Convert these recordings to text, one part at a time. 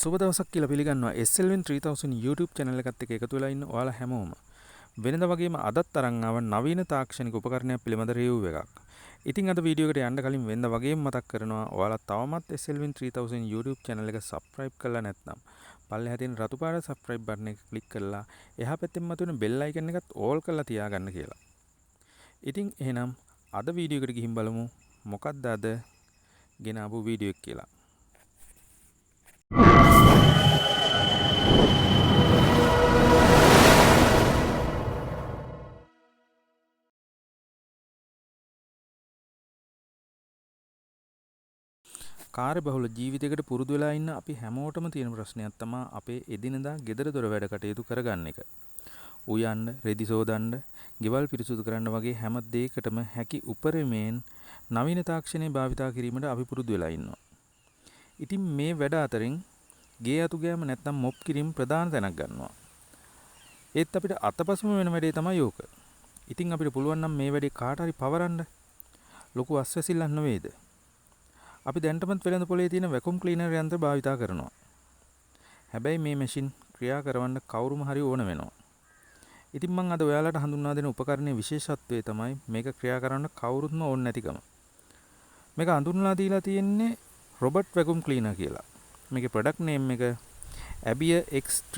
සුබ දවසක් කියලා පිළිගන්නවා SLWin 3000 YouTube channel එකත් එක්ක එකතු වෙලා ඉන්න ඔයාලා හැමෝම. වෙනද වගේම අදත් අරන් ආව නවීන තාක්ෂණික උපකරණයක් පිළිබඳ රිවිව් එකක්. ඉතින් අද වීඩියෝ එකට යන්න කලින් වෙනද වගේම මතක් කරනවා ඔයාලා තවමත් SLWin 3000 YouTube channel එක subscribe කරලා නැත්නම් පල්ලෙහා තියෙන රතු පාට subscribe button එක click කරලා එහා පැත්තෙන් මතුවෙන bell icon එකත් all කරලා තියාගන්න කියලා. ඉතින් එහෙනම් අද වීඩියෝ එකට ගිහින් බලමු මොකක්ද අද ගෙන ආපු වීඩියෝ එක කියලා. කාර්යබහුල ජීවිතයකට පුරුදු වෙලා ඉන්න අපි හැමෝටම තියෙන ප්‍රශ්නයක් තමයි අපේ එදිනදා ගෙදර දොර වැඩ කටයුතු කරගන්න එක. උයන්න, රෙදි සෝදන්න, ගෙවල් පිරිසුදු කරන්න වගේ හැම දෙයකටම හැකි උපරිමයෙන් නවීන තාක්ෂණය භාවිතා කිරීමට අපි පුරුදු වෙලා ඉන්නවා. ඉතින් මේ වැඩ අතරින් ගේ අතු ගෑම නැත්නම් මොප් කිරීම ප්‍රධාන තැනක් ගන්නවා. ඒත් අපිට අතපසුම වෙන වැඩේ තමයි ඕක. ඉතින් අපිට පුළුවන් නම් මේ වැඩේ කාට හරි පවරන්න ලොකු අස්වැසිල්ලක් නෙවෙයිද? අපි දැන්ටමත් වෙළඳ පොලේ තියෙන වැකුම් ක්ලීනර් යන්ත්‍ර භාවිතා කරනවා. හැබැයි මේ මැෂින් ක්‍රියා කරවන්න කවුරුම හරි ඕන වෙනවා. ඉතින් මම අද ඔයාලට හඳුන්වා දෙන උපකරණයේ විශේෂත්වය තමයි මේක ක්‍රියා කරන්න කවුරුත්ම ඕන නැතිකම. මේක හඳුන්වලා දීලා තියෙන්නේ රොබට් වැකුම් ක්ලීනර් කියලා. මේකේ ප්‍රොඩක්ට් නේම් එක ABIR X5.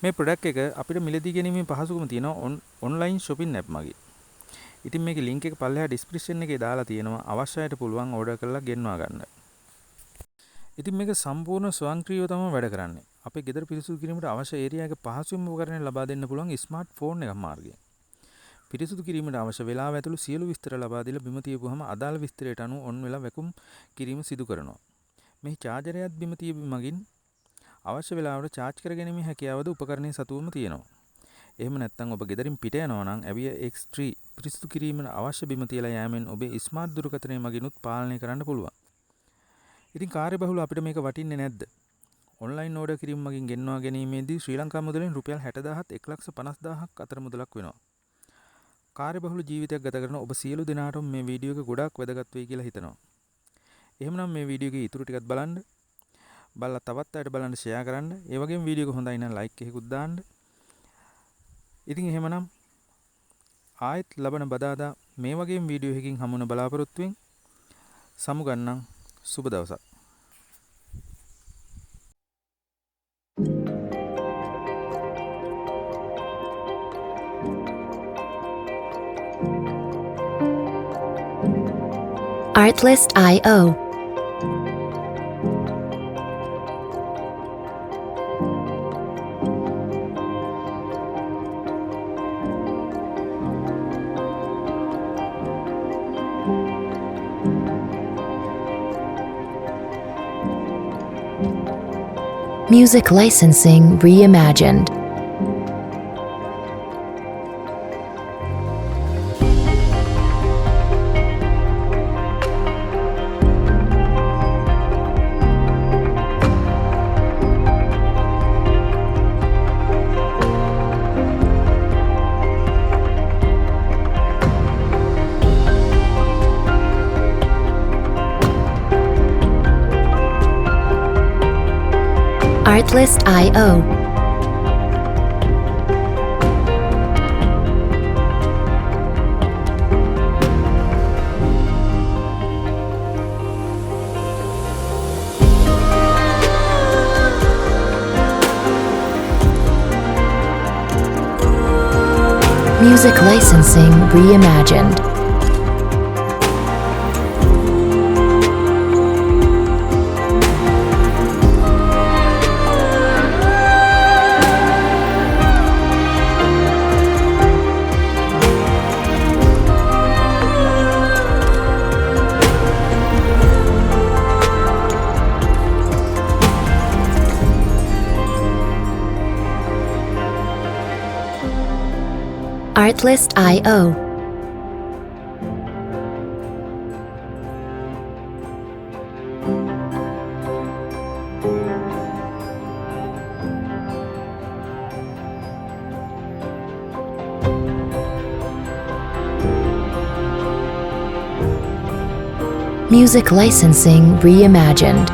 මේ ප්‍රොඩක්ට් එක අපිට මිලදී ගැනීමේ පහසුකම තියෙනවා ඔන්ලයින් shopping app මගින්. ඉතින් මේකේ link එක පල්ලෙහා description එකේ දාලා තියෙනවා. අවශ්‍ය අයට පුළුවන් order කරලා ගෙන්වා ගන්න. ඉතින් මේක සම්පූර්ණ ස්වයංක්‍රීයව තමයි වැඩ කරන්නේ. අපේ ගෙදර පිරිසිදු කිරීමට අවශ්‍ය ඒරියා එක පහසුවෙන්ම උපකරණ ලබා දෙන්න පුළුවන් ස්මාර්ට් ෆෝන් එකක් මාර්ගයෙන්. පිරිසිදු කිරීමට අවශ්‍ය වේලාව ඇතුළු සියලු විස්තර ලබා දීලා බිම තියපුවම අදාළ විස්තරයට අනුව ඔන් වෙලා වැකුම් කිරීම සිදු කරනවා. මේ චාර්ජරයත් බිම තියපු මගින් අවශ්‍ය වේලාවට charge කර ගැනීමේ හැකියාවද උපකරණයේ සතුවම තියෙනවා. එහෙම නැත්නම් ඔබ ගෙදරින් පිට යනවා නම් ABIR X3 පිරිසිදු කිරීමට අවශ්‍ය බිම තියලා යෑමෙන් ඔබේ ස්මාර්ට් දුරකථනය මගිනුත් පාලනය කරන්න පුළුවන්. ඉතින් කාර්යබහුල අපිට මේක වටින්නේ නැද්ද? ඔන්ලයින් ඕඩර් කිරීම මගින් ගෙන්වා ගැනීමේදී ශ්‍රී ලංකා මුදලෙන් රුපියල් 60000ත් 1,50,000ක් අතර මුදලක් වෙනවා. කාර්යබහුල ජීවිතයක් ගත කරන ඔබ සියලු දෙනාටම මේ වීඩියෝ එක ගොඩාක් වැදගත් වෙයි කියලා හිතනවා. එහෙමනම් මේ වීඩියෝ එකේ ඊටු ටිකක් බලන්න. බලලා තවත් අයට බලන්න ෂෙයා කරන්න. ඒ වගේම වීඩියෝ එක හොඳයි නම් ලයික් එකකුත් දාන්න. ඉතින් එහෙමනම් ආයෙත් ලබන බදාදා මේ වගේම වීඩියෝ එකකින් හමුවන බලාපොරොත්තු වෙමින් සමුගන්නම්. සුබ දවසක්. Artlist.io. Music licensing reimagined. Artlist.io. Music licensing reimagined. Artlist.io. Music licensing reimagined.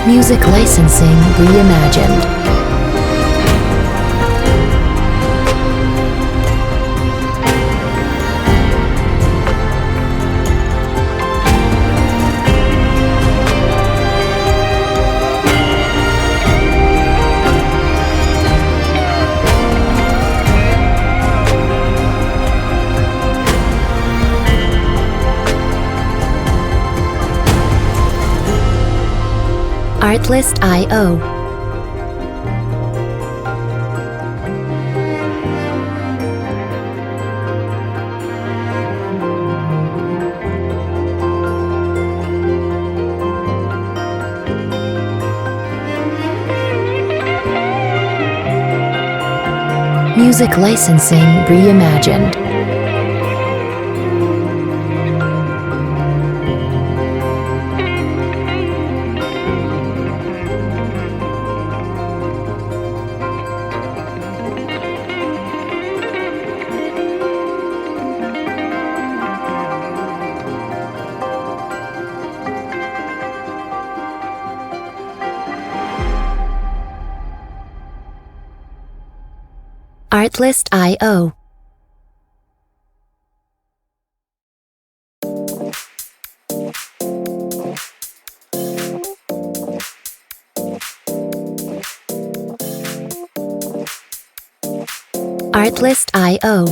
Music licensing reimagined. Artlist.io. Music licensing reimagined. Artlist.io. Artlist.io.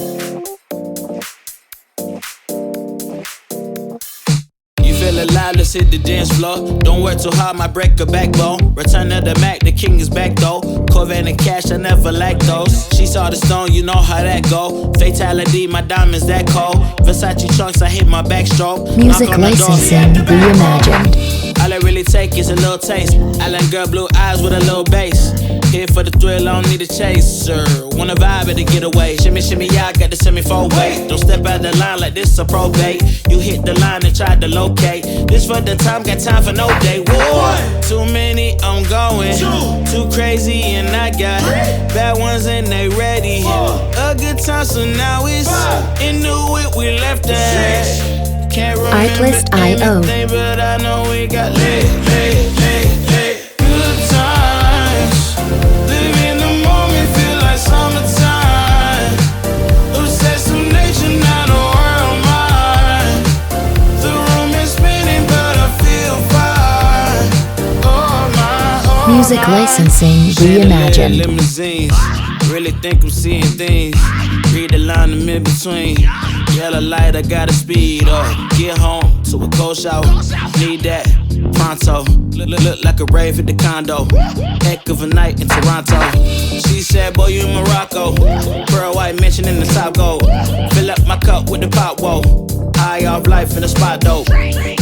Feel alive, let's hit the dance floor. Don't work too hard, might break a backbone. Return of the Mac, the king is back though. Corvette and cash, I never lack those. She saw the stone, you know how that go. Fatality, my diamonds that cold. Versace trunks, I hit my backstroke. Music licensing reimagined. All I really take is a little taste. Island girl, blue eyes with a little bass. Here for the thrill, I don't need a chaser. Wanna vibe at the getaway. Shimmy, shimmy, yeah, I got the semi-fold weight. Don't step out the line like this a probate. You hit the line and try to locate. This for the time, got time for no day. One, too many, I'm going. Too crazy and I got bad ones and they ready. A good time, so now it's into it, we left that. Can't remember anything, but I know we got lit. Good times, live in the moment, feel like summertime. Obsessed with nature, not a world mind. The room is spinning, but I feel fine. Oh my, Music licensing reimagined. Limousines, really think I'm seeing things. Read the line in mid-between. Yellow light, I gotta speed up. Get home to a cold shower. Need that pronto. Look like a rave at the condo. Heck of a night in Toronto. She said, boy, you in Morocco. Pearl white mention in the top gold. Fill up my cup with the pop, whoa. Eye off life in the spot, though.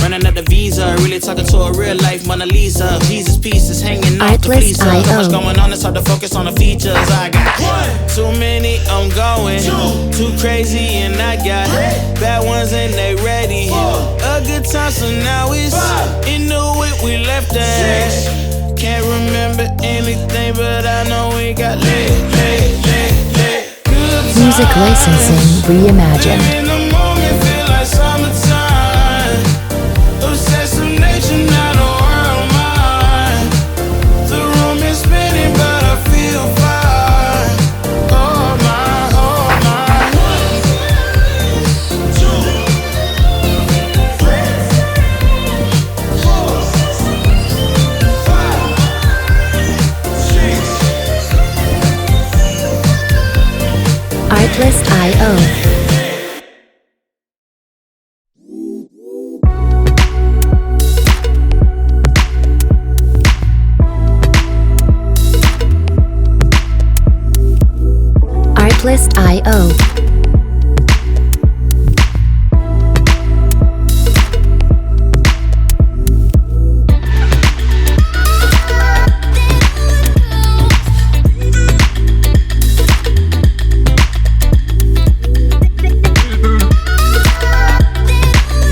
Running at the visa, really talking to a real life Mona Lisa. Jesus pieces hanging off the fleece. So much going on, it's hard to focus on the features. I got too many, I'm going. Too crazy, and I got bad ones and they ready. A good time, so now it's into it, we left that. Can't remember anything, but I know we got lit. Music licensing reimagined. In the moment, feel like summertime. Obsessed with nature, not a world mind. The room is spinning, but I feel fine. Oh my, oh my. 1, 2, 3, 4, 5, 6. Artlist.io. Artlist.io.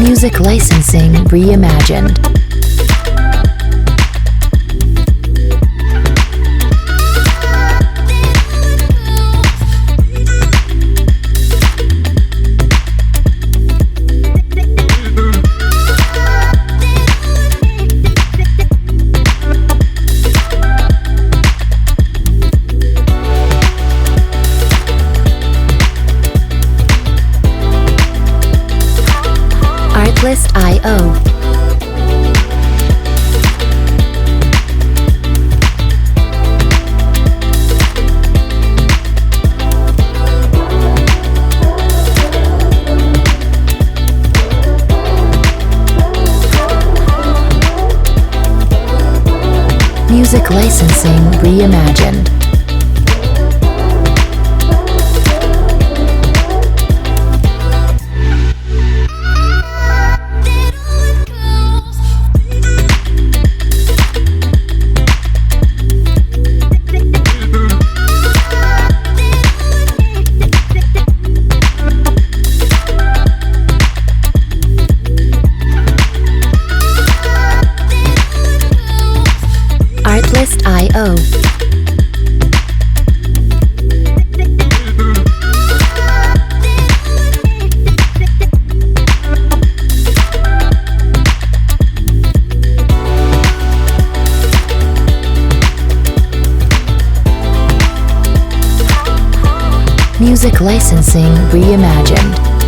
Music licensing reimagined. Music licensing reimagined. Artlist.io. Music licensing reimagined.